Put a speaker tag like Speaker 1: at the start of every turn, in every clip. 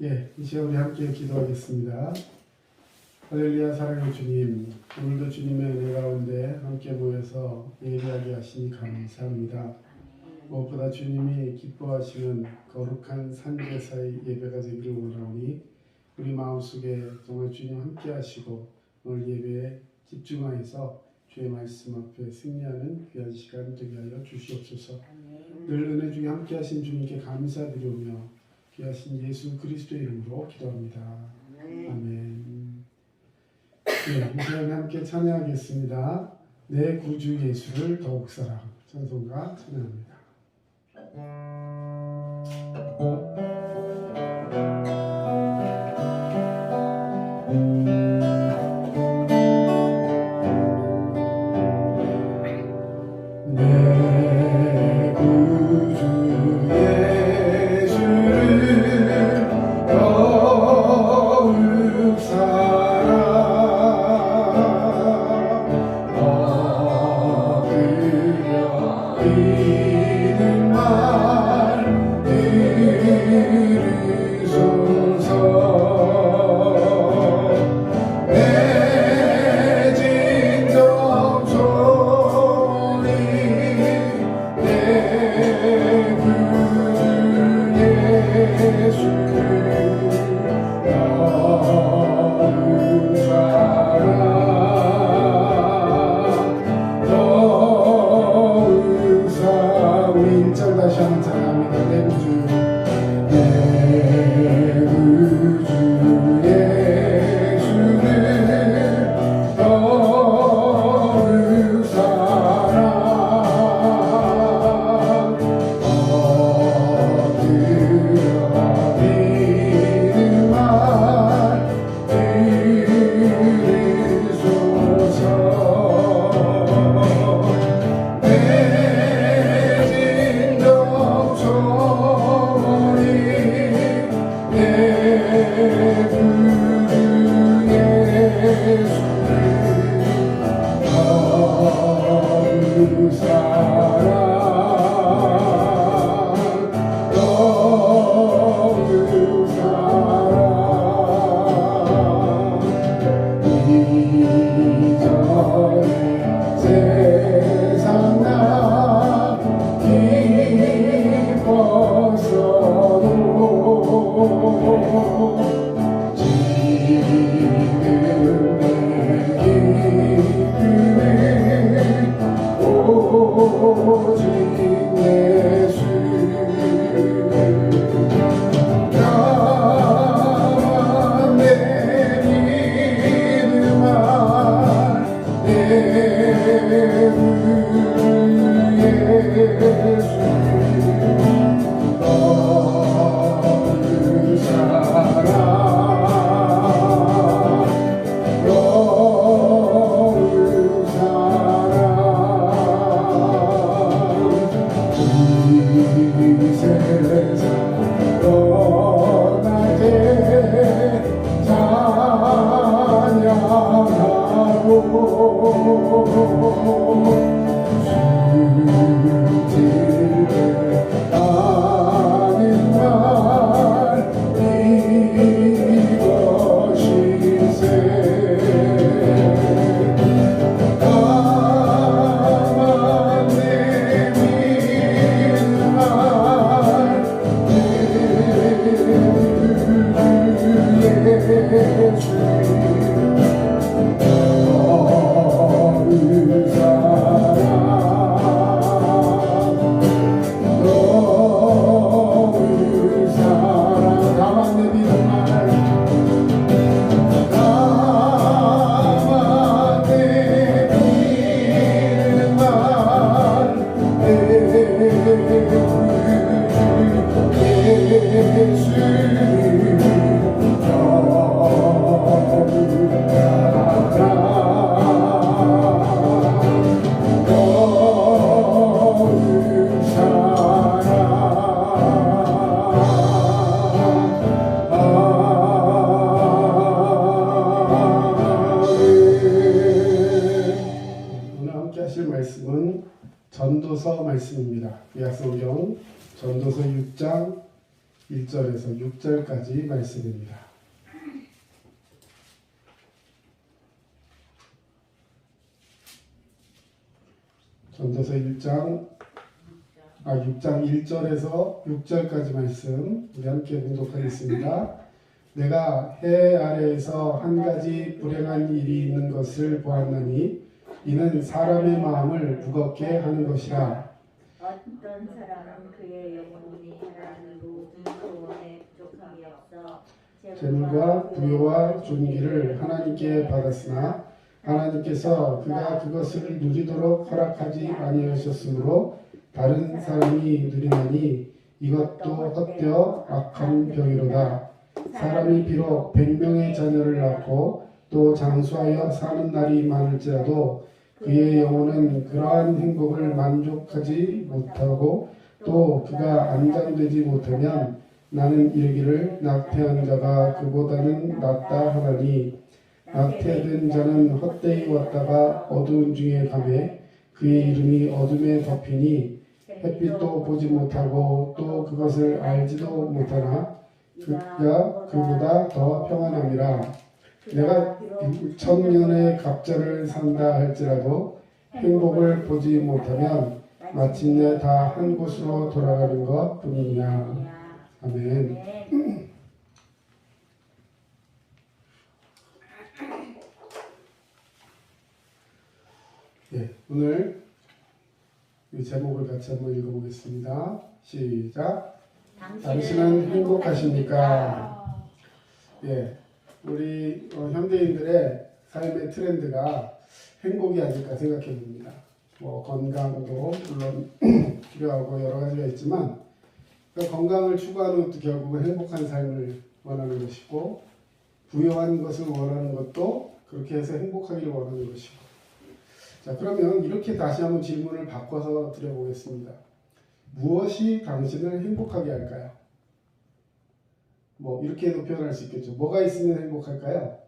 Speaker 1: 이 시간 우리 함께 기도하겠습니다. 할렐루야. 사랑의 주님, 오늘도 주님의 은혜 가운데 함께 모여서 예배하게 하시니 감사합니다. 무엇보다 주님이 기뻐하시는 거룩한 산제사의 예배가 되기를 원하오니 우리 마음속에 정말 주님 함께 하시고 오늘 예배에 집중하여서 주의 말씀 앞에 승리하는 귀한 시간 되게 하여 주시옵소서. 늘 은혜 중에 함께 하신 주님께 감사드리오며 귀하신 예수 그리스도의 이름으로 기도합니다. 아멘. 이 시간에 함께 찬양하겠습니다. 내 구주 예수를 더욱 사랑. 찬송가 찬양합니다. 말씀은 전도서 말씀입니다. 구약성경 전도서 6장 1절에서 6절까지 말씀입니다. 전도서 6장 1절에서 6절까지 말씀 우리 함께 봉독하겠습니다. 내가 해 아래에서 한 가지 불행한 일이 있는 것을 보았나니 이는 사람의 마음을 무겁게 하는 것이라.
Speaker 2: 어떤 사람은 그의 영혼이 하나님 모든 소원에 부족함이 없어
Speaker 1: 재물과 부요와 존귀를 하나님께 받았으나 하나님께서 그가 그것을 누리도록 허락하지 아니하셨으므로 다른 사람이 누리나니 이것도 헛되어 악한 병이로다. 사람이 비록 100명의 자녀를 낳고 또 장수하여 사는 날이 많을지라도 그의 영혼은 그러한 행복을 만족하지 못하고 또 그가 안장되지 못하면 나는 이르기를 낙태한 자가 그보다는 낫다 하나니 낙태된 자는 헛되이 왔다가 어두운 중에 가매 그의 이름이 어둠에 덮이니 햇빛도 보지 못하고 또 그것을 알지도 못하나 그가 그보다 더 평안함이라. 내가 1000년의 갑절을 산다 할지라도 행복을 보지 못하면 마침내 다 한 곳으로 돌아가는 것 뿐이냐. 아멘. 네, 오늘 이 제목을 같이 한번 읽어보겠습니다. 시작. 당신은 행복하십니까? 예, 우리 현대인들의 삶의 트렌드가 행복이 아닐까 생각해 봅니다. 뭐 건강도 물론 필요하고 여러 가지가 있지만 그 건강을 추구하는 것도 결국은 행복한 삶을 원하는 것이고 부유한 것을 원하는 것도 그렇게 해서 행복하기를 원하는 것이고. 자, 그러면 이렇게 다시 한번 질문을 바꿔서 드려보겠습니다. 무엇이 당신을 행복하게 할까요? 뭐 이렇게도 표현할 수 있겠죠. 뭐가 있으면 행복할까요?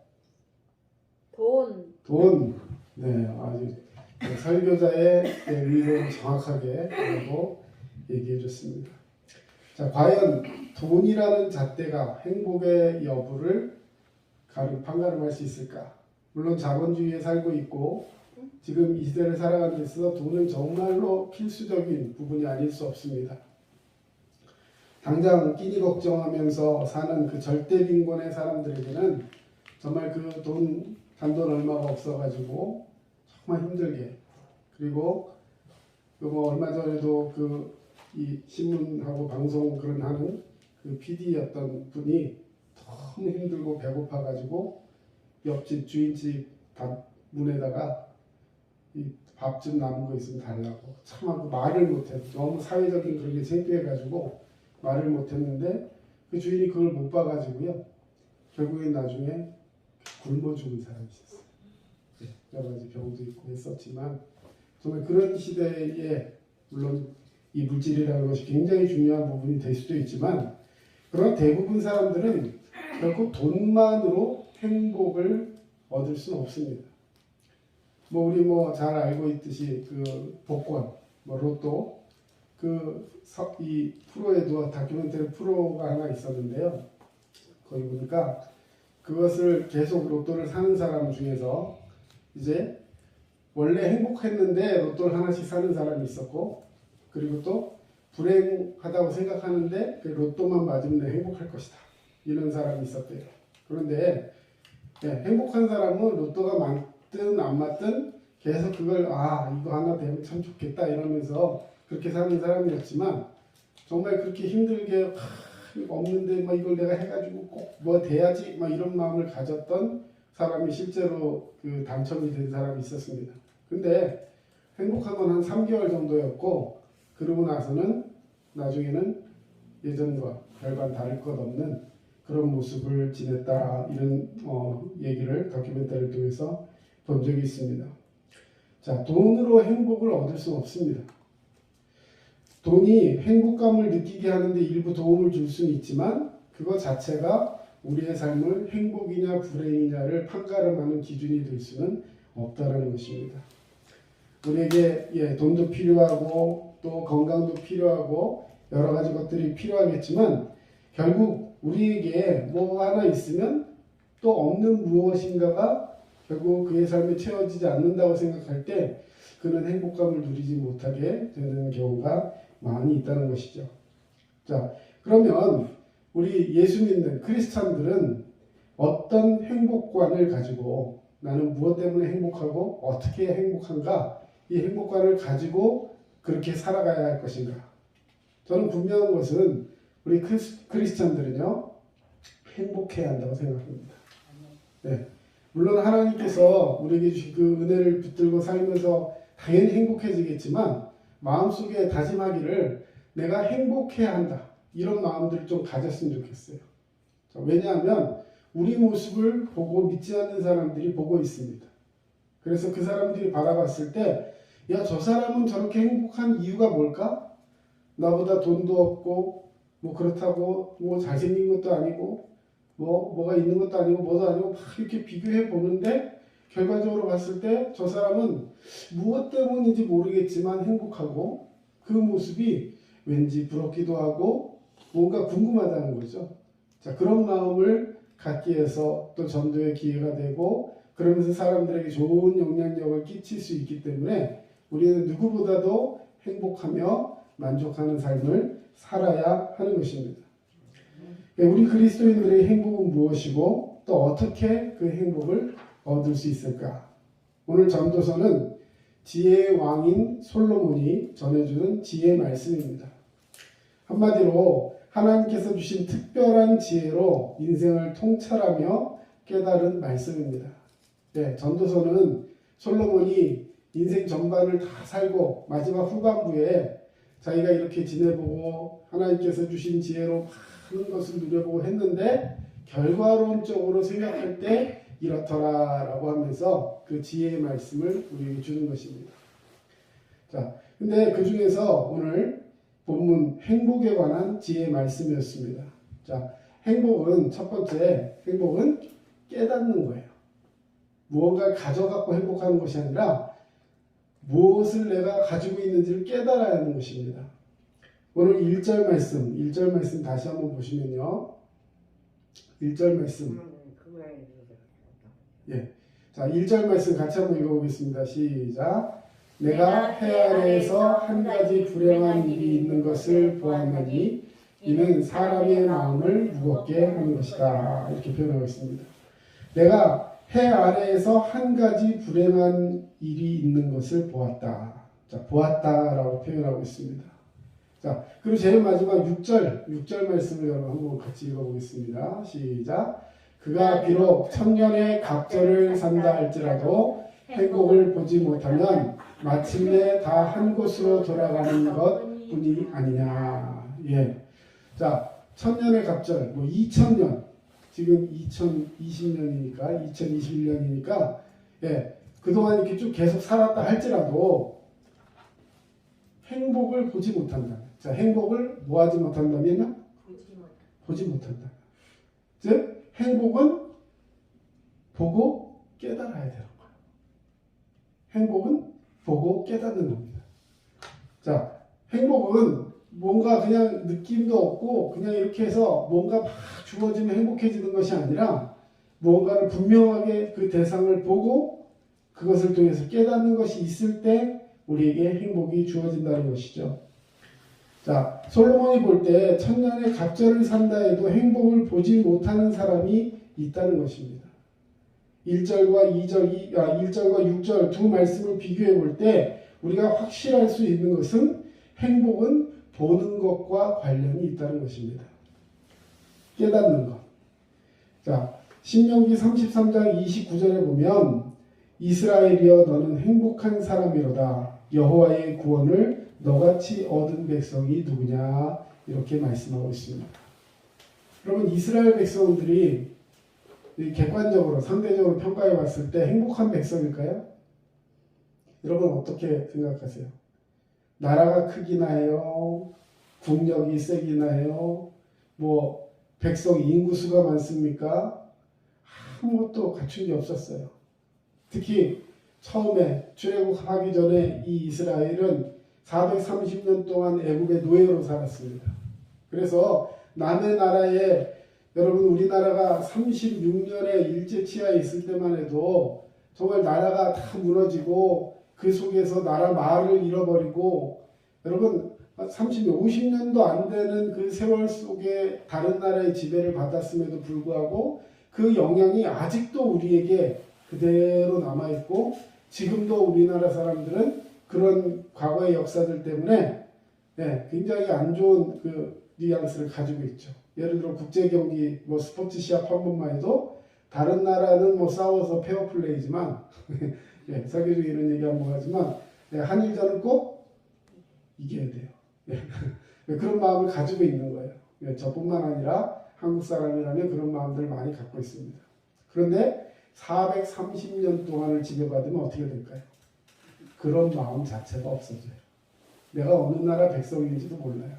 Speaker 1: 돈. 네, 아주 설교자의 의도를 정확하게 하고 얘기해 줬습니다. 자, 과연 돈이라는 잣대가 행복의 여부를 판가름할 수 있을까? 물론 자본주의에 살고 있고 지금 이 시대를 살아가는 데 있어서 돈은 정말로 필수적인 부분이 아닐 수 없습니다. 당장 끼니 걱정하면서 사는 그 절대 빈곤의 사람들에게는 정말 그 단돈 얼마가 없어가지고 정말 힘들게, 그리고 뭐 얼마 전에도 이 신문하고 방송 그런 하는 그 PD였던 분이 너무 힘들고 배고파가지고 옆집 주인집 문에다가 이 밥 좀 남은 거 있으면 달라고 참하고 말을 못해서 너무 사회적인 그런 게 창피해가지고 말을 못했는데 그 주인이 그걸 못 봐가지고요 결국엔 나중에 굶어 죽은 사람이 있었어요. 여러 가지 병도 있고 했었지만 정말 그런 시대에 물론 이 물질이라는 것이 굉장히 중요한 부분이 될 수도 있지만 그런 대부분 사람들은 결국 돈만으로 행복을 얻을 수는 없습니다. 뭐 우리 잘 알고 있듯이 그 복권, 로또 이 프로에도 다큐멘터리 프로가 하나 있었는데요. 거기 보니까 그것을 계속 로또를 사는 사람 중에서 이제 원래 행복했는데 로또를 하나씩 사는 사람이 있었고 그리고 또 불행하다고 생각하는데 그 로또만 맞으면 행복할 것이다 이런 사람이 있었대요. 그런데 행복한 사람은 로또가 맞든 안 맞든 계속 그걸 이거 하나 되면 참 좋겠다 이러면서 그렇게 사는 사람이었지만 정말 그렇게 힘들게 없는데 이걸 내가 해가지고 꼭 뭐 돼야지 이런 마음을 가졌던 사람이 실제로 당첨이 된 사람이 있었습니다. 근데 행복한 건 한 3개월 정도였고 그러고 나중에는 예전과 별반 다를 것 없는 그런 모습을 지냈다 이런 얘기를 다큐멘터리를 통해서 본 적이 있습니다. 자, 돈으로 행복을 얻을 수는 없습니다. 돈이 행복감을 느끼게 하는데 일부 도움을 줄 수는 있지만 그거 자체가 우리의 삶을 행복이냐 불행이냐를 판가름하는 기준이 될 수는 없다는 것입니다. 우리에게 돈도 필요하고 또 건강도 필요하고 여러 가지 것들이 필요하겠지만 결국 우리에게 뭐 하나 있으면 또 없는 무엇인가가 결국 그의 삶에 채워지지 않는다고 생각할 때 그는 행복감을 누리지 못하게 되는 경우가 많이 있다는 것이죠. 자, 그러면 우리 예수 믿는 크리스찬들은 어떤 행복관을 가지고 나는 무엇 때문에 행복하고 어떻게 행복한가, 이 행복관을 가지고 그렇게 살아가야 할 것인가. 저는 분명한 것은 우리 크리스찬들은요 행복해야 한다고 생각합니다. 네. 물론 하나님께서 우리에게 주신 그 은혜를 붙들고 살면서 당연히 행복해지겠지만 마음속에 다짐하기를 내가 행복해야 한다, 이런 마음들을 좀 가졌으면 좋겠어요. 왜냐하면 우리 모습을 보고 믿지 않는 사람들이 보고 있습니다. 그래서 그 사람들이 바라봤을 때 야, 저 사람은 저렇게 행복한 이유가 뭘까? 나보다 돈도 없고 뭐 그렇다고 뭐 잘생긴 것도 아니고 뭐가 있는 것도 아니고 뭐도 아니고 막 이렇게 비교해 보는데 결과적으로 봤을 때 저 사람은 무엇 때문인지 모르겠지만 행복하고 그 모습이 왠지 부럽기도 하고 뭔가 궁금하다는 거죠. 자, 그런 마음을 갖기 위해서 또 전도의 기회가 되고 그러면서 사람들에게 좋은 영향력을 끼칠 수 있기 때문에 우리는 누구보다도 행복하며 만족하는 삶을 살아야 하는 것입니다. 우리 그리스도인들의 행복은 무엇이고 또 어떻게 그 행복을 얻을 수 있을까? 오늘 전도서는 지혜의 왕인 솔로몬이 전해주는 지혜의 말씀입니다. 한마디로 하나님께서 주신 특별한 지혜로 인생을 통찰하며 깨달은 말씀입니다. 네, 전도서는 솔로몬이 인생 전반을 다 살고 마지막 후반부에 자기가 이렇게 지내보고 하나님께서 주신 지혜로 많은 것을 누려보고 했는데 결과론적으로 생각할 때 이렇더라 라고 하면서 그 지혜의 말씀을 우리에게 주는 것입니다. 자, 근데 그 중에서 오늘 본문 행복에 관한 지혜의 말씀이었습니다. 자, 행복은 첫 번째, 행복은 깨닫는 거예요. 무언가를 가져갖고 행복하는 것이 아니라 무엇을 내가 가지고 있는지를 깨달아야 하는 것입니다. 오늘 1절 말씀 다시 한번 보시면요. 1절 말씀. 예. 자, 1절 말씀 같이 한번 읽어보겠습니다. 시작. 내가 해 아래에서 한 가지 불행한 일이 있는 것을 보았나니 이는 사람의 마음을 무겁게 하는 것이다. 이렇게 표현하고 있습니다. 내가 해 아래에서 한 가지 불행한 일이 있는 것을 보았다. 자, 보았다라고 표현하고 있습니다. 자, 그리고 제일 마지막 6절 말씀을 여러분 한번 같이 읽어보겠습니다. 시작. 그가 비록 천년의 갑절을 산다 할지라도 행복을 보지 못하면 마침내 다 한 곳으로 돌아가는 것뿐이 아니냐. 예. 자, 천년의 갑절, 뭐 2000년, 지금 2020년이니까 2021년이니까 예, 그동안 이렇게 쭉 계속 살았다 할지라도 행복을 보지 못한다. 자, 행복을 뭐 하지 못한다면요? 보지 못한다. 즉 행복은 보고 깨달아야 되는 거예요. 행복은 보고 깨닫는 겁니다. 자, 행복은 뭔가 그냥 느낌도 없고 그냥 이렇게 해서 뭔가 막 주어지면 행복해지는 것이 아니라 무언가를 분명하게 그 대상을 보고 그것을 통해서 깨닫는 것이 있을 때 우리에게 행복이 주어진다는 것이죠. 자, 솔로몬이 볼 때 천년의 갑절을 산다 해도 행복을 보지 못하는 사람이 있다는 것입니다. 1절과 6절 두 말씀을 비교해 볼 때 우리가 확실할 수 있는 것은 행복은 보는 것과 관련이 있다는 것입니다. 깨닫는 것. 자, 신명기 33장 29절에 보면 이스라엘이여 너는 행복한 사람이로다. 여호와의 구원을 너같이 얻은 백성이 누구냐 이렇게 말씀하고 있습니다. 여러분 이스라엘 백성들이 객관적으로 상대적으로 평가해 봤을 때 행복한 백성일까요? 여러분 어떻게 생각하세요? 나라가 크기나 해요? 국력이 세기나 해요? 뭐 백성 인구수가 많습니까? 아무것도 갖춘 게 없었어요. 특히 처음에 출애굽하기 전에 이 이스라엘은 430년 동안 애굽의 노예로 살았습니다. 그래서 남의 나라에 여러분 우리나라가 36년의 일제치하에 있을 때만 해도 정말 나라가 다 무너지고 그 속에서 나라 말을 잃어버리고 여러분 50년도 안 되는 그 세월 속에 다른 나라의 지배를 받았음에도 불구하고 그 영향이 아직도 우리에게 그대로 남아있고 지금도 우리나라 사람들은 그런 과거의 역사들 때문에 굉장히 안 좋은 그 뉘앙스를 가지고 있죠. 예를 들어 국제 경기 뭐 스포츠 시합 한 번만 해도 다른 나라는 뭐 싸워서 페어플레이지만 사교적 이런 얘기 한번 하지만 한일전은 꼭 이겨야 돼요. 그런 마음을 가지고 있는 거예요. 저뿐만 아니라 한국 사람이라면 그런 마음들을 많이 갖고 있습니다. 그런데 430년 동안을 지배받으면 어떻게 될까요? 그런 마음 자체가 없어져요. 내가 어느 나라 백성인지도 몰라요.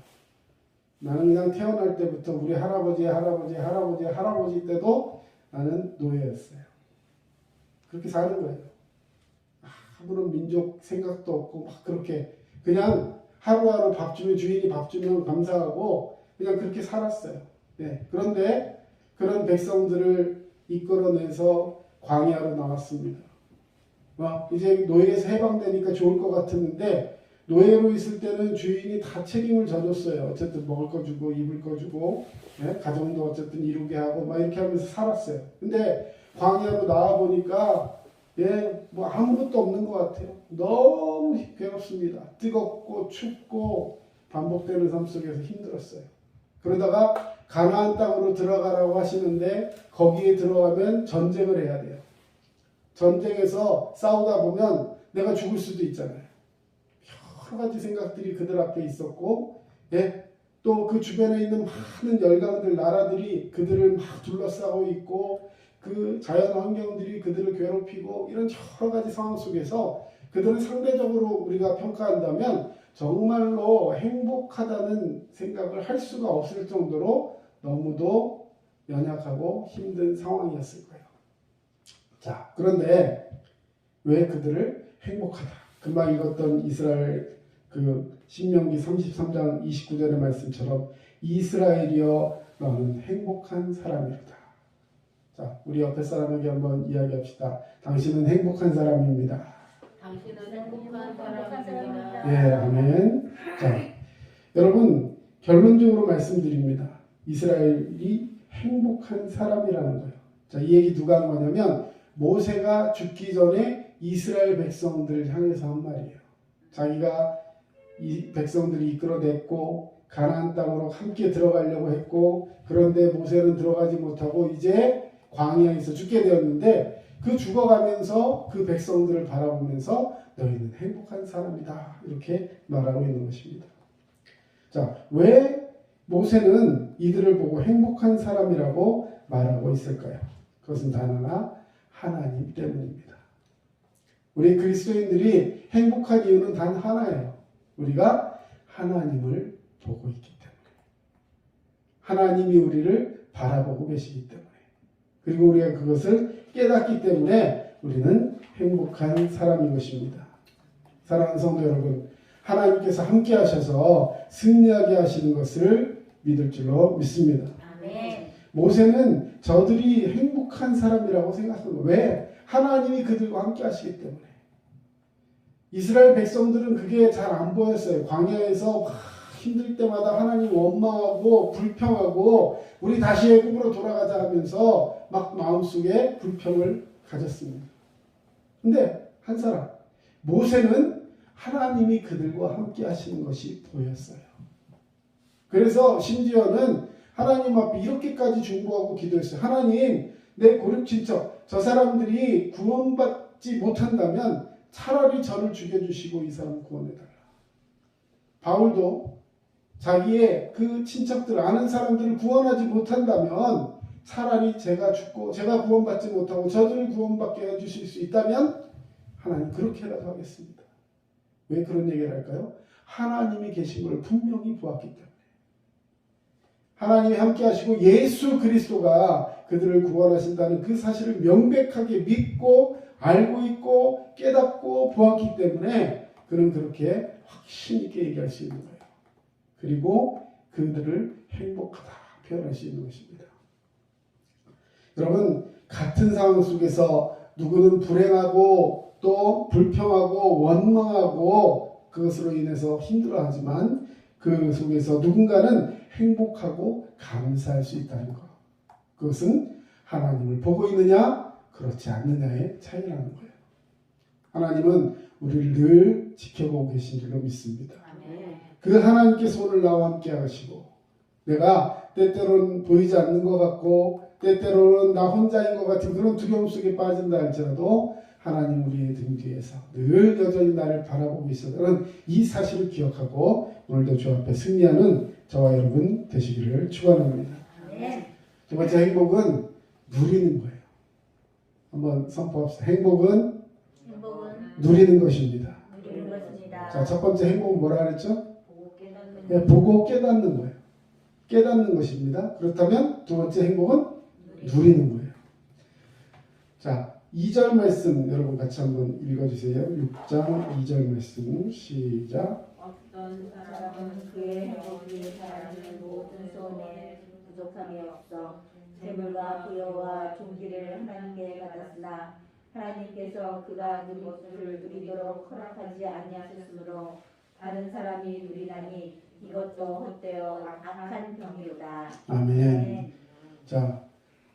Speaker 1: 나는 그냥 태어날 때부터 우리 할아버지 때도 나는 노예였어요. 그렇게 사는 거예요. 아무런 민족 생각도 없고 막 그렇게 그냥 하루하루 밥 주면 주인이 밥 주면 감사하고 그냥 그렇게 살았어요. 그런데 그런 백성들을 이끌어내서 광야로 나왔습니다. 이제 노예에서 해방되니까 좋을 것 같았는데 노예로 있을 때는 주인이 다 책임을 져줬어요. 어쨌든 먹을 거 주고 입을 거 주고 가정도 어쨌든 이루게 하고 막 이렇게 하면서 살았어요. 근데 광야로 나와 보니까 뭐 아무것도 없는 것 같아요. 너무 괴롭습니다. 뜨겁고 춥고 반복되는 삶 속에서 힘들었어요. 그러다가 가나안 땅으로 들어가라고 하시는데 거기에 들어가면 전쟁을 해야 돼요. 전쟁에서 싸우다 보면 내가 죽을 수도 있잖아요. 여러 가지 생각들이 그들 앞에 있었고 또 그 주변에 있는 많은 열강들 나라들이 그들을 막 둘러싸고 있고 그 자연 환경들이 그들을 괴롭히고 이런 여러 가지 상황 속에서 그들은 상대적으로 우리가 평가한다면 정말로 행복하다는 생각을 할 수가 없을 정도로 너무도 연약하고 힘든 상황이었을 거예요. 자, 그런데 왜 그들을 행복하다? 금방 읽었던 이스라엘 그 신명기 33장 29절의 말씀처럼 이스라엘이여 너는 행복한 사람이로다. 자, 우리 옆에 사람에게 한번 이야기합시다. 당신은 행복한 사람입니다.
Speaker 3: 당신은 행복한 사람입니다.
Speaker 1: 아멘. 자, 여러분 결론적으로 말씀드립니다. 이스라엘이 행복한 사람이라는 거예요. 자, 이 얘기 누가 한 거냐면 모세가 죽기 전에 이스라엘 백성들을 향해서 한 말이에요. 자기가 이 백성들이 이끌어냈고 가나안 땅으로 함께 들어가려고 했고 그런데 모세는 들어가지 못하고 이제 광야에서 죽게 되었는데 그 죽어가면서 그 백성들을 바라보면서 너희는 행복한 사람이다 이렇게 말하고 있는 것입니다. 자, 왜 모세는 이들을 보고 행복한 사람이라고 말하고 있을까요? 그것은 단 하나 하나님 때문입니다. 우리 그리스도인들이 행복한 이유는 단 하나예요. 우리가 하나님을 보고 있기 때문에. 하나님이 우리를 바라보고 계시기 때문에. 그리고 우리가 그것을 깨닫기 때문에 우리는 행복한 사람인 것입니다. 사랑하는 성도 여러분, 하나님께서 함께 하셔서 승리하게 하시는 것을 믿을 줄로 믿습니다.
Speaker 2: 아멘.
Speaker 1: 모세는 저들이 행복한 사람이라고 생각합니다. 왜? 하나님이 그들과 함께 하시기 때문에. 이스라엘 백성들은 그게 잘 안 보였어요. 광야에서 막 힘들 때마다 하나님 원망하고 불평하고 우리 다시 애굽으로 돌아가자 하면서 막 마음속에 불평을 가졌습니다. 근데 한 사람 모세는 하나님이 그들과 함께 하시는 것이 보였어요. 그래서 심지어는 하나님 앞에 이렇게까지 중보하고 기도했어요. 하나님, 내 고륙친척 저 사람들이 구원받지 못한다면 차라리 저를 죽여주시고 이 사람 구원해달라. 바울도 자기의 그 친척들 아는 사람들을 구원하지 못한다면 차라리 제가 죽고 제가 구원받지 못하고 저들을 구원받게 해주실 수 있다면 하나님 그렇게라도 하겠습니다. 왜 그런 얘기를 할까요? 하나님이 계신 걸 분명히 보았기 때문에. 하나님이 함께 하시고 예수 그리스도가 그들을 구원하신다는 그 사실을 명백하게 믿고 알고 있고 깨닫고 보았기 때문에 그는 그렇게 확신 있게 얘기할 수 있는 거예요. 그리고 그들을 행복하다 표현할 수 있는 것입니다. 여러분, 같은 상황 속에서 누구는 불행하고 또 불평하고 원망하고 그것으로 인해서 힘들어하지만 그 속에서 누군가는 행복하고 감사할 수 있다는 것. 그것은 하나님을 보고 있느냐 그렇지 않느냐의 차이라는 거예요. 하나님은 우리를 늘 지켜보고 계신 줄로 믿습니다. 그 하나님께서 오늘 나와 함께 하시고 내가 때때로는 보이지 않는 것 같고 때때로는 나 혼자인 것 같은 그런 두려움 속에 빠진다 할지라도 하나님 우리의 등 뒤에서 늘 여전히 나를 바라보고 있어서는 이 사실을 기억하고 오늘도 주 앞에 승리하는 저와 여러분 되시기를 축원합니다. 두 번째 행복은 누리는 거예요. 한번 선포합시다. 행복은 누리는 것입니다.
Speaker 2: 누리는 것입니다.
Speaker 1: 자, 첫 번째 행복은 뭐라 그랬죠?
Speaker 2: 보고 깨닫는
Speaker 1: 네, 보고 깨닫는 거예요. 깨닫는 것입니다. 그렇다면 두 번째 행복은 누리는 거예요. 자, 2절 말씀 여러분 같이 한번 읽어주세요. 6장 2절 말씀 시작.
Speaker 3: 어떤
Speaker 2: 사람은
Speaker 3: 사람은
Speaker 2: 그의 행복이 바라는 모든 소원에 부족함이 없어 재물과 부여와 존귀를 하나님께 받았으나 하나님께서 그가 누린 것을 누리도록 허락하지 아니하셨으므로 다른 사람이 누리나니 이것도 헛되어 악한 병이로다.
Speaker 1: 아멘. 자,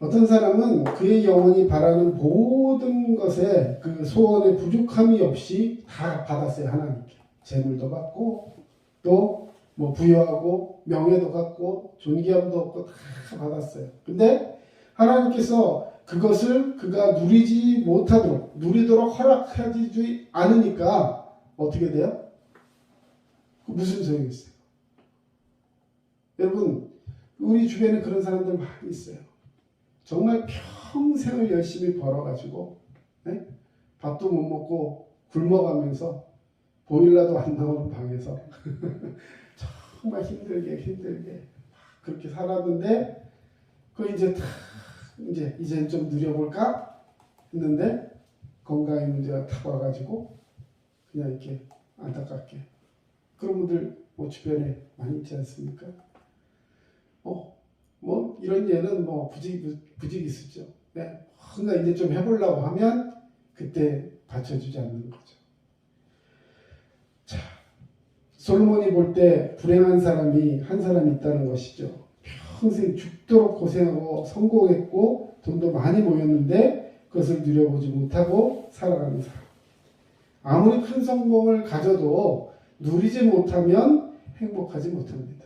Speaker 1: 어떤 사람은 그의 영혼이 바라는 모든 것에 그 소원의 부족함이 없이 다 받았어요. 하나님께. 재물도 받고 또 뭐 부여하고 명예도 받고 존귀함도 얻고 다 받았어요. 근데 하나님께서 그것을 그가 누리지 못하도록 누리도록 허락하지 않으니까 어떻게 돼요? 무슨 소용이 있어요? 여러분, 우리 주변에 그런 사람들 많이 있어요. 정말 평생을 열심히 벌어가지고 네? 밥도 못 먹고 굶어가면서 보일러도 안 나오는 방에서 정말 힘들게 그렇게 살았는데 그 이제 다 이제 좀 누려볼까 했는데 건강의 문제가 탁 와가지고 그냥 이렇게 안타깝게 그런 분들 뭐 주변에 많이 있지 않습니까? 뭐 이런 예는 뭐 부직 있었죠. 네. 뭔가 이제 좀 해보려고 하면 그때 받쳐주지 않는 거죠. 자, 솔로몬이 볼 때 불행한 사람이 한 사람이 있다는 것이죠. 평생 죽도록 고생하고 성공했고 돈도 많이 모였는데 그것을 누려보지 못하고 살아가는 사람. 아무리 큰 성공을 가져도 누리지 못하면 행복하지 못합니다.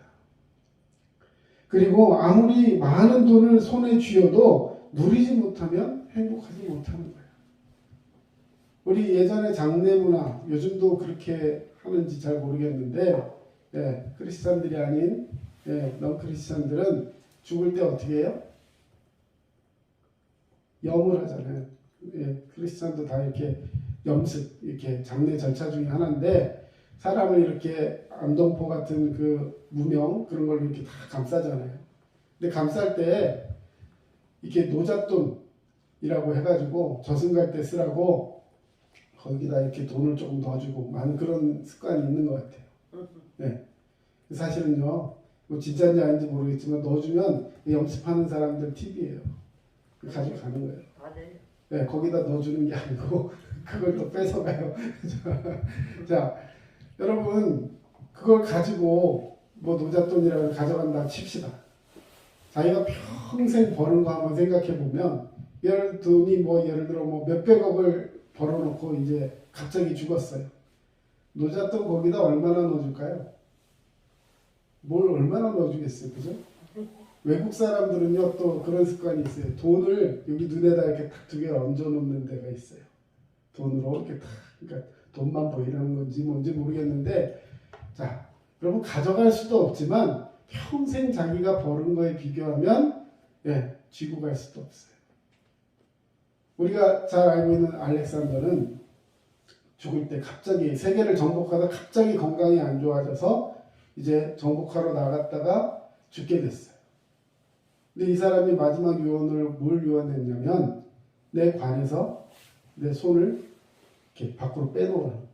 Speaker 1: 그리고 아무리 많은 돈을 손에 쥐어도 누리지 못하면 행복하지 못하는 거예요. 우리 예전에 장례 문화, 요즘도 그렇게 하는지 잘 모르겠는데 크리스찬들이 아닌 넌 크리스찬들은 죽을 때 어떻게 해요? 염을 하잖아요. 크리스찬도 다 이렇게 염습, 이렇게 장례 절차 중에 하나인데 사람을 이렇게 암동포 같은 그 무명 그런 걸로 이렇게 다 감싸잖아요. 근데 감쌀 때 이렇게 노잣돈이라고 해가지고 저승 갈 때 쓰라고 거기다 이렇게 돈을 조금 넣어주고 많은 그런 습관이 있는 것 같아요. 네. 사실은요, 뭐 진짜인지 아닌지 모르겠지만 넣어주면 염습하는 사람들 팁이에요. 가져가는 거예요. 네, 거기다 넣어주는 게 아니고 그걸 또 뺏어가요. 자, 여러분 그걸 가지고 뭐 노잣돈이라고 가져간다 칩시다. 자기가 평생 버는 거 한번 생각해 보면 돈이 뭐 예를 들어 뭐 몇백억을 벌어놓고 이제 갑자기 죽었어요. 노잣돈 거기다 얼마나 넣어줄까요? 뭘 얼마나 넣어주겠어요, 그죠? 외국 사람들은요 또 그런 습관이 있어요. 돈을 여기 눈에다 이렇게 딱 두 개를 얹어놓는 데가 있어요. 돈으로 이렇게 딱, 그러니까 돈만 보이라는 건지 뭔지 모르겠는데, 자, 여러분 가져갈 수도 없지만 평생 자기가 버는 거에 비교하면 쥐고 갈 수도 없어요. 우리가 잘 알고 있는 알렉산더는 죽을 때 갑자기 세계를 정복하다 갑자기 건강이 안 좋아져서 이제 정복하러 나갔다가 죽게 됐어요. 근데 이 사람이 마지막 유언을 뭘 유언했냐면 내 관에서 내 손을 이렇게 밖으로 빼놓으라는 거예요.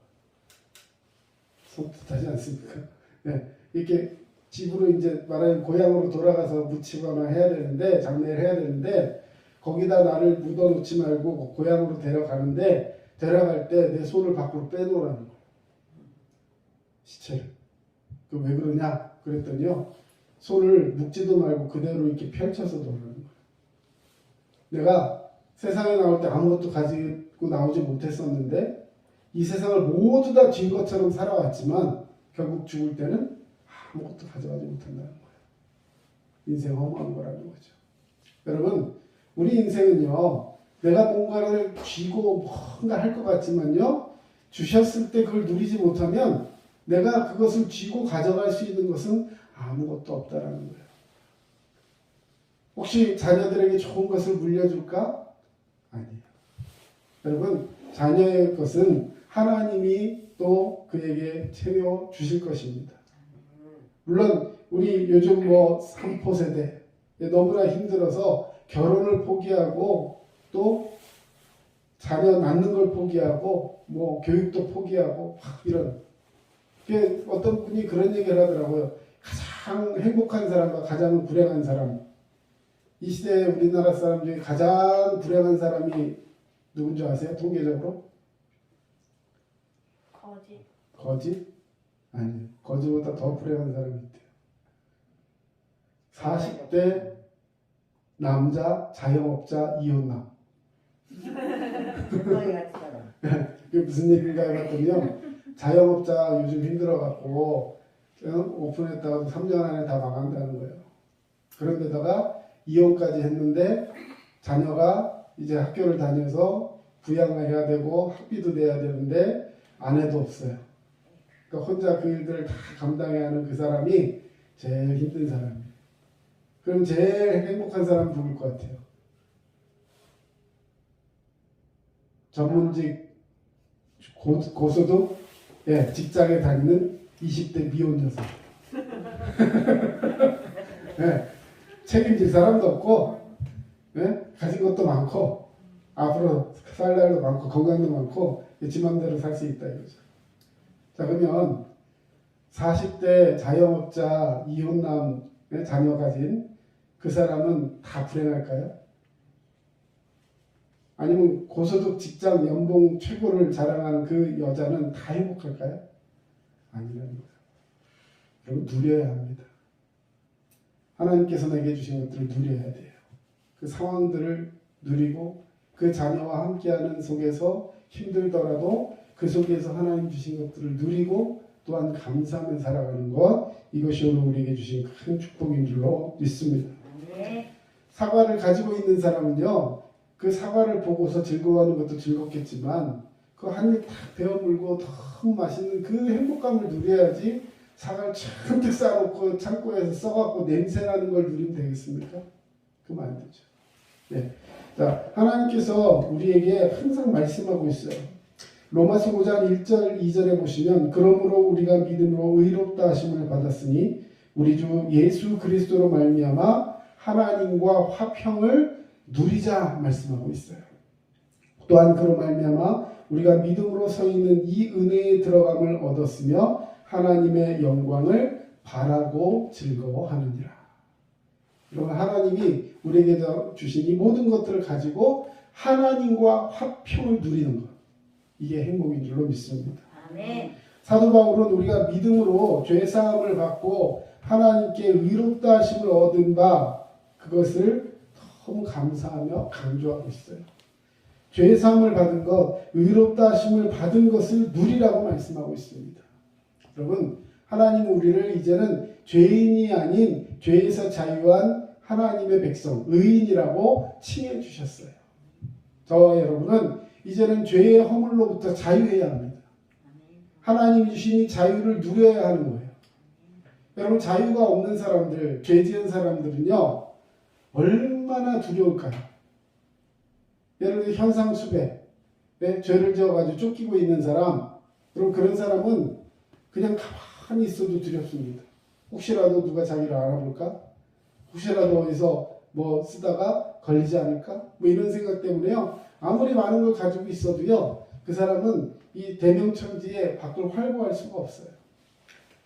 Speaker 1: 손뜻하지 않습니까? 네, 이렇게 집으로 이제 말하는 고향으로 돌아가서 묻히거나 해야 되는데 장례를 해야 되는데 거기다 나를 묻어놓지 말고 고향으로 데려가는데 데려갈 때 내 손을 밖으로 빼놓으라는 거예요. 시체를. 왜 그러냐 그랬더니요. 손을 묶지도 말고 그대로 이렇게 펼쳐서 놓으라는 거예요. 내가 세상에 나올 때 아무것도 가지고 나오지 못했었는데 이 세상을 모두 다 쥔 것처럼 살아왔지만 결국 죽을 때는 아무것도 가져가지 못한다는 거예요. 인생 허무한 거라는 거죠. 여러분 우리 인생은요. 내가 뭔가를 쥐고 뭔가 할 것 같지만요. 주셨을 때 그걸 누리지 못하면 내가 그것을 쥐고 가져갈 수 있는 것은 아무것도 없다라는 거예요. 혹시 자녀들에게 좋은 것을 물려줄까? 아니에요. 여러분 자녀의 것은 하나님이 또 그에게 채워 주실 것입니다. 물론 우리 요즘 뭐 3포 세대 너무나 힘들어서 결혼을 포기하고 또 자녀 낳는 걸 포기하고 뭐 교육도 포기하고 이런 어떤 분이 그런 얘기를 하더라고요. 가장 행복한 사람과 가장 불행한 사람. 이 시대에 우리나라 사람 중에 가장 불행한 사람이 누군 줄 아세요? 통계적으로?
Speaker 2: 거짓.
Speaker 1: 거짓? 아니요. 거짓보다 더 불행한 사람이 있대요. 40대 남자 자영업자 이혼남. 그게 무슨 얘기인가 해봤더니요. 자영업자 요즘 힘들어갖고 오픈했다가 3년 안에 다 망한다는 거예요. 그런데다가 이혼까지 했는데 자녀가 이제 학교를 다녀서 부양을 해야 되고 학비도 내야 되는데 아내도 없어요. 그러니까 혼자 그 일들을 다 감당해야 하는 그 사람이 제일 힘든 사람이에요. 그럼 제일 행복한 사람 누굴 것 같아요? 전문직 고소득 직장에 다니는 20대 미혼 여성. 책임질 사람도 없고 가진 것도 많고 앞으로 살 날도 많고 건강도 많고 지 맘대로 살 수 있다 이거죠. 자 그러면 40대 자영업자 이혼남 자녀 가진 그 사람은 다 불행할까요? 아니면 고소득 직장 연봉 최고를 자랑하는 그 여자는 다 행복할까요? 아니라는 거예요. 그리고 누려야 합니다. 하나님께서 내게 주신 것들을 누려야 돼요. 그 상황들을 누리고 그 자녀와 함께하는 속에서 힘들더라도 그 속에서 하나님 주신 것들을 누리고 또한 감사하며 살아가는 것, 이것이 오늘 우리에게 주신 큰 축복인 줄로 믿습니다. 사과를 가지고 있는 사람은요, 그 사과를 보고서 즐거워하는 것도 즐겁겠지만 그 한 입 탁 베어 물고 너무 맛있는 그 행복감을 누려야지 사과를 잔뜩 싸놓고 창고에서 써갖고 냄새나는 걸 누리면 되겠습니까? 그러면 안 되죠. 네. 자, 하나님께서 우리에게 항상 말씀하고 있어요. 로마서 5장 1절 2절에 보시면 그러므로 우리가 믿음으로 의롭다 하심을 받았으니 우리 주 예수 그리스도로 말미암아 하나님과 화평을 누리자 말씀하고 있어요. 또한 그로 말미암아 우리가 믿음으로 서 있는 이 은혜에 들어감을 얻었으며 하나님의 영광을 바라고 즐거워하느니라. 여러분 하나님이 우리에게 주신 이 모든 것들을 가지고 하나님과 화평을 누리는 것, 이게 행복인 줄로 믿습니다.
Speaker 2: 아멘.
Speaker 1: 사도 바울은 우리가 믿음으로 죄사함을 받고 하나님께 의롭다 하심을 얻은 바 그것을 너무 감사하며 강조하고 있어요. 죄사함을 받은 것, 의롭다 하심을 받은 것을 누리라고 말씀하고 있습니다. 여러분 하나님은 우리를 이제는 죄인이 아닌 죄에서 자유한 하나님의 백성, 의인이라고 칭해 주셨어요. 저와 여러분은 이제는 죄의 허물로부터 자유해야 합니다. 하나님이 주신 이 자유를 누려야 하는 거예요. 여러분 자유가 없는 사람들, 죄 지은 사람들은요 얼마나 두려울까요? 예를 들어 현상수배, 죄를 지어가지고 쫓기고 있는 사람, 그럼 그런 사람은 그냥 가만히 있어도 두렵습니다. 혹시라도 누가 자기를 알아볼까? 혹시라도 어디서 뭐 쓰다가 걸리지 않을까? 뭐 이런 생각 때문에요. 아무리 많은 걸 가지고 있어도요. 그 사람은 이 대명천지에 밖을 활보할 수가 없어요.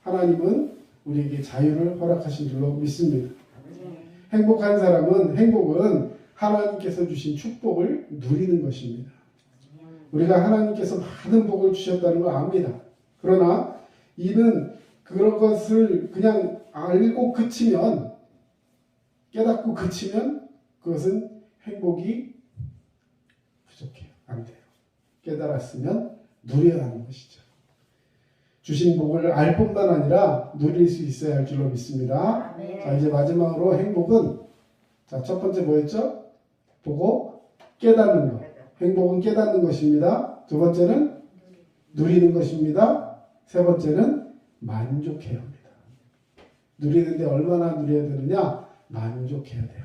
Speaker 1: 하나님은 우리에게 자유를 허락하신 줄로 믿습니다. 행복한 사람은 행복은 하나님께서 주신 축복을 누리는 것입니다. 우리가 하나님께서 많은 복을 주셨다는 걸 압니다. 그러나 이는 그런 것을 그냥 알고 그치면, 깨닫고 그치면 그것은 행복이 부족해요. 안 돼요. 깨달았으면 누려야 하는 것이죠. 주신 복을 알 뿐만 아니라 누릴 수 있어야 할 줄로 믿습니다. 자, 이제 마지막으로 행복은, 자, 첫 번째 뭐였죠? 보고 깨닫는 것. 행복은 깨닫는 것입니다. 두 번째는 누리는 것입니다. 세 번째는 만족해야 합니다. 누리는데 얼마나 누려야 되느냐? 만족해야 돼요.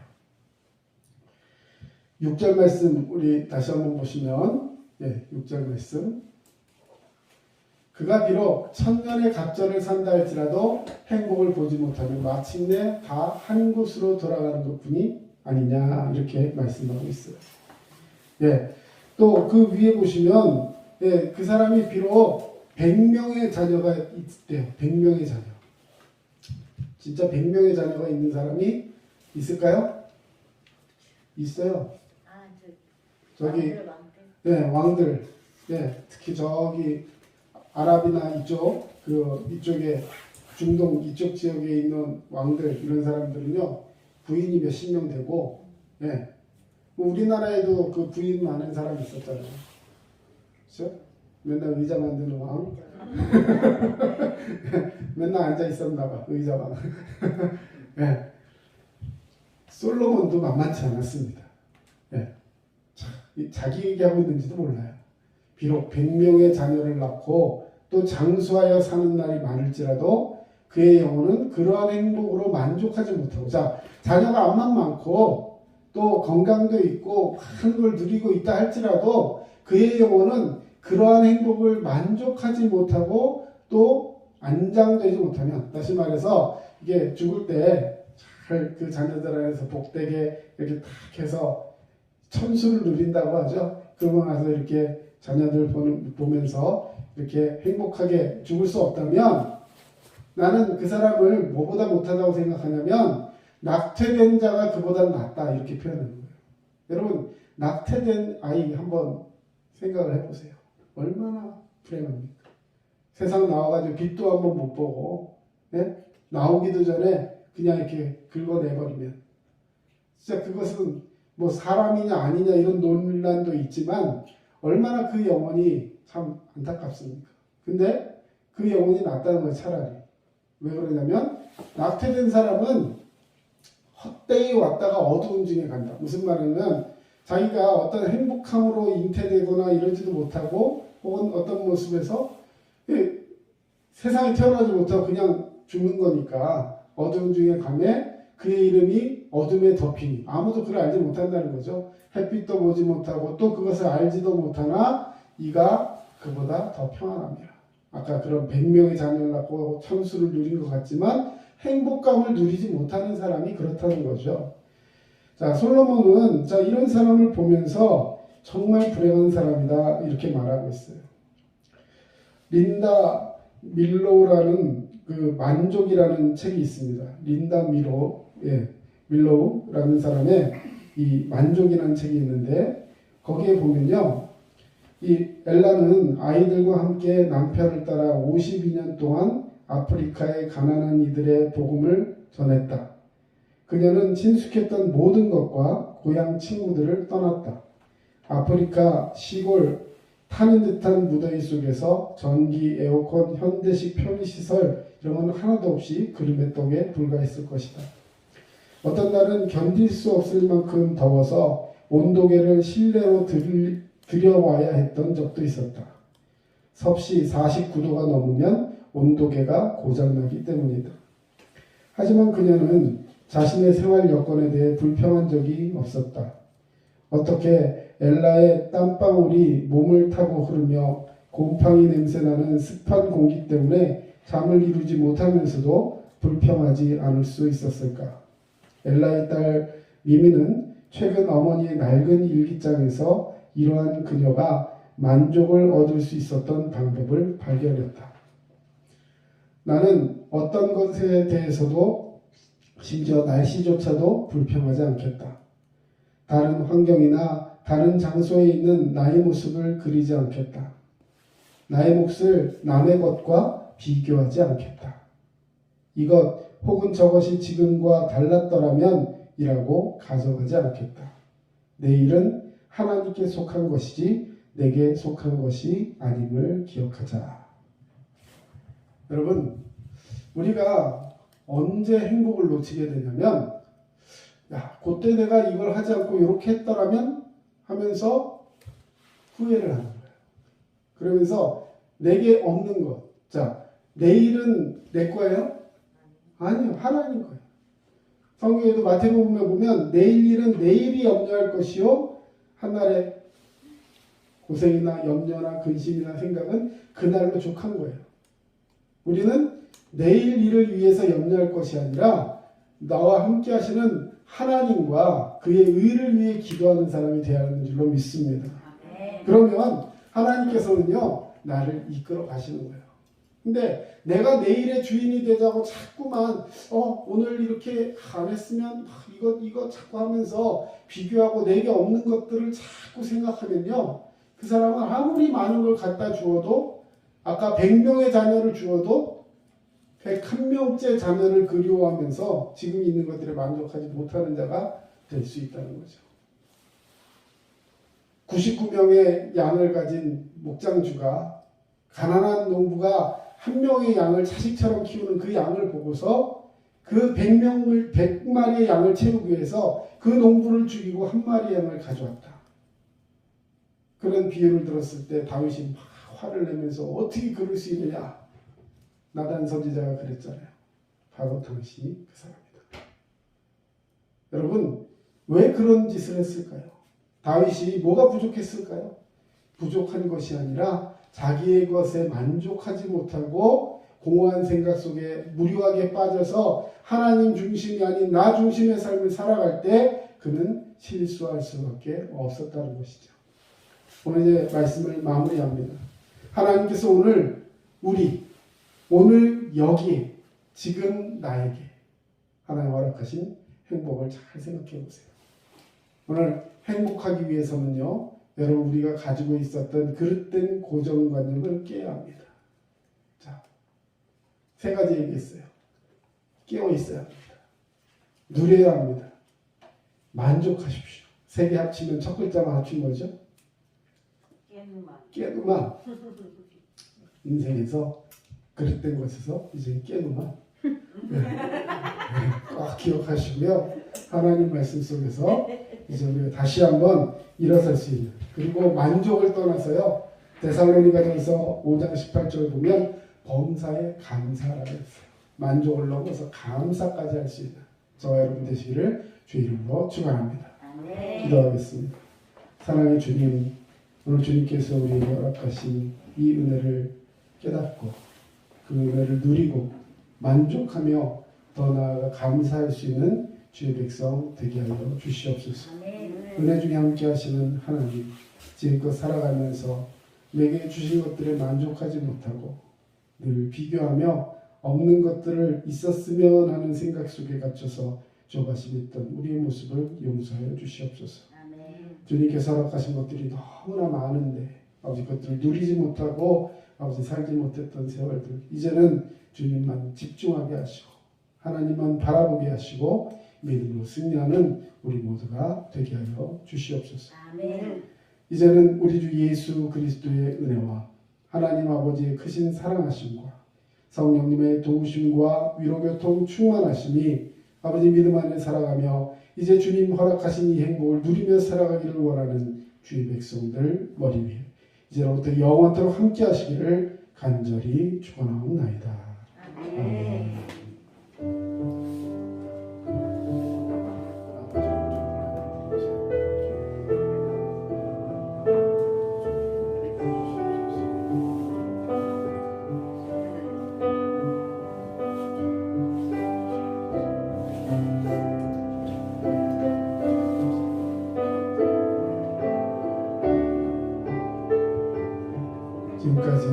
Speaker 1: 6절 말씀 우리 다시 한번 보시면, 6절 말씀. 그가 비록 천년의 갑절을 산다 할지라도 행복을 보지 못하면 마침내 다 한 곳으로 돌아가는 것뿐이 아니냐, 이렇게 말씀하고 있어요. 또 그 위에 보시면, 그 사람이 비록 100명의 자녀가 있대요. 100명의 자녀. 진짜 100명의 자녀가 있는 사람이 있을까요? 있어요. 저기, 왕들. 특히 저기 아랍이나 이쪽에 중동 이쪽 지역에 있는 왕들, 이런 사람들은요, 부인이 몇십 명 되고, 우리나라에도 그 부인 많은 사람이 있었잖아요. 그렇죠? 맨날 의자 만드는 왕. 맨날 앉아 있었나 봐, 의자왕. 솔로몬도 만만치 않았습니다. 자기 얘기하고 있는지도 몰라요. 비록 100명의 자녀를 낳고 또 장수하여 사는 날이 많을지라도 그의 영혼은 그러한 행복으로 만족하지 못하고, 자, 자녀가 암만 많고 또 건강도 있고 많은 걸 누리고 있다 할지라도 그의 영혼은 그러한 행복을 만족하지 못하고 또 안장되지 못하면, 다시 말해서 이게 죽을 때 잘 그 자녀들 안에서 복되게 이렇게 탁 해서 천수를 누린다고 하죠. 그러고 나서 이렇게 자녀들 보면서 이렇게 행복하게 죽을 수 없다면, 나는 그 사람을 뭐보다 못하다고 생각하냐면 낙태된 자가 그보다 낫다, 이렇게 표현하는 거예요. 여러분, 낙태된 아이 한번 생각을 해보세요. 얼마나 불행합니까? 세상 나와가지고 빛도 한번 못 보고, 나오기도 전에 그냥 이렇게 긁어내버리면, 진짜 그것은 뭐 사람이냐 아니냐 이런 논란도 있지만 얼마나 그 영혼이 참 안타깝습니까? 근데 그 영혼이 낫다는 거예요, 차라리. 왜 그러냐면 낙태된 사람은 헛되이 왔다가 어두운 중에 간다. 무슨 말이냐면 자기가 어떤 행복함으로 잉태되거나 이러지도 못하고 혹은 어떤 모습에서 세상에 태어나지 못하고 그냥 죽는 거니까 어두운 중에 가면 그의 이름이 어둠에 덮이니 아무도 그를 알지 못한다는 거죠. 햇빛도 보지 못하고 또 그것을 알지도 못하나 이가 그보다 더 평안합니다. 아까 그런 100명의 자녀를 낳고 천수를 누린 것 같지만 행복감을 누리지 못하는 사람이 그렇다는 거죠. 자, 솔로몬은 이런 사람을 보면서 정말 불행한 사람이다, 이렇게 말하고 있어요. 린다 밀로우라는 그 만족이라는 책이 있습니다. 린다 밀로우라는 사람의 이 만족이라는 책이 있는데 거기에 보면요, 이 엘라는 아이들과 함께 남편을 따라 52년 동안 아프리카의 가난한 이들의 복음을 전했다. 그녀는 친숙했던 모든 것과 고향 친구들을 떠났다. 아프리카 시골 타는 듯한 무더위 속에서 전기, 에어컨, 현대식 편의시설 이런 건 하나도 없이 그림의 떡에 불과했을 것이다. 어떤 날은 견딜 수 없을 만큼 더워서 온도계를 실내로 들여와야 했던 적도 있었다. 섭씨 49도가 넘으면 온도계가 고장나기 때문이다. 하지만 그녀는 자신의 생활 여건에 대해 불평한 적이 없었다. 어떻게 엘라의 땀방울이 몸을 타고 흐르며 곰팡이 냄새나는 습한 공기 때문에 잠을 이루지 못하면서도 불평하지 않을 수 있었을까? 엘라의 딸 미미는 최근 어머니의 낡은 일기장에서 이러한 그녀가 만족을 얻을 수 있었던 방법을 발견했다. 나는 어떤 것에 대해서도 심지어 날씨조차도 불평하지 않겠다. 다른 환경이나 다른 장소에 있는 나의 모습을 그리지 않겠다. 나의 몫을 남의 것과 비교하지 않겠다. 이것 혹은 저것이 지금과 달랐더라면 이라고 가정하지 않겠다. 내 일은 하나님께 속한 것이지 내게 속한 것이 아님을 기억하자. 여러분, 우리가 언제 행복을 놓치게 되냐면, 야, 그때 내가 이걸 하지 않고 이렇게 했더라면 하면서 후회를 하는 거예요. 그러면서 내게 없는 것. 자, 내일은 내 거예요? 아니요, 하나님 거예요. 성경에도 마태복음에 보면 내일 일은 내일이 염려할 것이요, 한날의 고생이나 염려나 근심이나 생각은 그날로 족한 거예요. 우리는 내일 일을 위해서 염려할 것이 아니라 나와 함께 하시는 하나님과 그의 의를 위해 기도하는 사람이 되어야 하는 줄로 믿습니다. 그러면 하나님께서는요, 나를 이끌어 가시는 거예요. 근데 내가 내일의 주인이 되자고 자꾸만 오늘 이렇게 안 했으면 이거 자꾸 하면서 비교하고 내게 없는 것들을 자꾸 생각하면요, 그 사람은 아무리 많은 걸 갖다 주어도, 아까 100명의 자녀를 주어도 101명째 자녀를 그리워하면서 지금 있는 것들에 만족하지 못하는 자가 될 수 있다는 거죠. 99명의 양을 가진 목장주가, 가난한 농부가 한 명의 양을 자식처럼 키우는 그 양을 보고서 그 100마리의 양을 채우기 위해서 그 농부를 죽이고 한 마리의 양을 가져왔다. 그런 비유를 들었을 때 다윗이 막 화를 내면서 어떻게 그럴 수 있느냐. 나단 선지자가 그랬잖아요. 바로 당신이 그 사람이다. 여러분, 왜 그런 짓을 했을까요? 다윗이 뭐가 부족했을까요? 부족한 것이 아니라 자기의 것에 만족하지 못하고 공허한 생각 속에 무료하게 빠져서 하나님 중심이 아닌 나 중심의 삶을 살아갈 때 그는 실수할 수밖에 없었다는 것이죠. 오늘 이제 말씀을 마무리합니다. 하나님께서 오늘 여기에 지금 나에게 하나님 허락하신 행복을 잘 생각해 보세요. 오늘 행복하기 위해서는요, 여러분, 우리가 가지고 있었던 그릇된 고정관념을 깨야 합니다. 자, 3가지 얘기했어요. 깨어 있어야 합니다. 누려야 합니다. 만족하십시오. 3개 합치면 첫 글자만 합친 거죠? 깨누만. 인생에서 그릇된 것에서 이제 깨누만. 꽉 기억하시고요. 하나님 말씀 속에서 이제 우리가 다시 한번 일어설 수 있는, 그리고 만족을 떠나서요, 데살로니가전서 5장 18절 보면 범사에 감사라고 했어요. 만족을 넘어서 감사까지 할 수 있는 저와 여러분 되시기를 주 이름으로 축원합니다. 기도하겠습니다. 사랑의 주님, 오늘 주님께서 우리에게 허락하신 이 은혜를 깨닫고 그 은혜를 누리고 만족하며 더 나아가 감사할 수 있는 주의 백성 되게 하여 주시옵소서. 은혜 중에 함께 하시는 하나님, 지금껏 살아가면서 내게 주신 것들에 만족하지 못하고 늘 비교하며 없는 것들을 있었으면 하는 생각 속에 갇혀서 조바심했던 우리의 모습을 용서하여 주시옵소서. 주님께서 허락하신 것들이 너무나 많은데 아버지 것들을 누리지 못하고 아버지 살지 못했던 세월들, 이제는 주님만 집중하게 하시고 하나님만 바라보게 하시고 믿음으로 승리하는 우리 모두가 되게 하여 주시옵소서. 이제는 우리 주 예수 그리스도의 은혜와 하나님 아버지의 크신 사랑하심과 성령님의 도우심과 위로교통 충만하심이 아버지 믿음 안에 살아가며 이제 주님 허락하신 이 행복을 누리며 살아가기를 원하는 주의 백성들 머리 위에 이제로부터 영원토록 함께 하시기를 간절히 축원하옵나이다. 아멘. 지금까지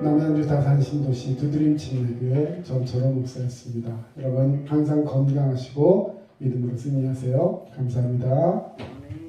Speaker 1: 남양주 다산신도 이곳이 두드림 침례교회 전철호 목사였습니다. 여러분 항상 건강하시고 믿음으로 승리하세요. 감사합니다.
Speaker 4: 아멘.